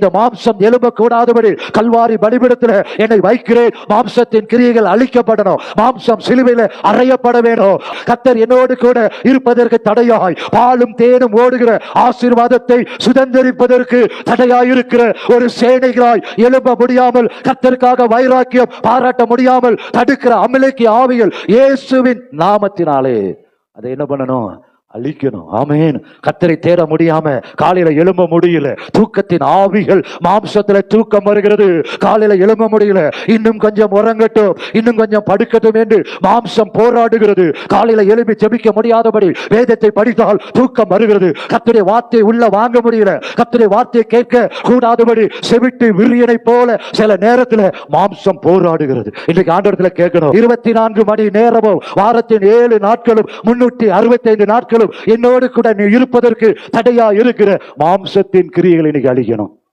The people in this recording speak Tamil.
இந்த மாம்சம் எழும்ப கூடாதபடி கல்வாரி பலிபீடத்தில் என்னை வைக்கிறேன். மாம்சத்தின் கிரியைகள் அழிக்கப்படணும். மாம்சம் சிலுவையில் அறையப்பட வேண்டும். கர்த்தர் என்னோடு கூட இருப்பதற்கு தடையாய், பாலும் தேனும் ஓடுகிற ஆசீர்வாதத்தை சுதந்திரிப்பதற்கு தடையாய் இருக்கிற ஒரு சேனைகளாய் எழும்ப முடியாமல், கர்த்தருக்காக வைராக்கியம் பாராட்ட முடியாமல் தடுக்கிற அமலேக்கிய ஆவிகள் இயேசுவின் நாமத்தினாலே அதை என்ன பண்ணணும்? அழிக்கணும். ஆமென். கர்த்தரை தேட முடியாம காலையில எழும்ப முடியல. தூக்கத்தின் ஆவிகள் மாம்சத்துல தூக்கம் வருகிறது. காலையில எழும்ப முடியல. இன்னும் கொஞ்சம் உறங்கட்டும், இன்னும் கொஞ்சம் படுக்கட்டும் என்று மாம்சம் போராடுகிறது. காலையில எழுப்பி ஜெபிக்க முடியாதபடி வேதத்தை படித்தால் தூக்கம் வருகிறது. கர்த்தருடைய வார்த்தை உள்ள வாங்க முடியல. கர்த்தருடைய வார்த்தையை கேட்க கூடாதபடி செவிட்டு விரியனை போல சில நேரத்தில் மாம்சம் போராடுகிறது. இன்றைக்கு ஆண்டவரத்தில் கேட்கணும், 24 மணி நேரமும் வாரத்தின் 7 நாட்களும் 365 நாட்களும் என்னோடு கூட நீ இருப்பதற்கு தடையா இருக்கிற மாம்சத்தின் கிரியைகளை நீங்க அழிக்கணும்.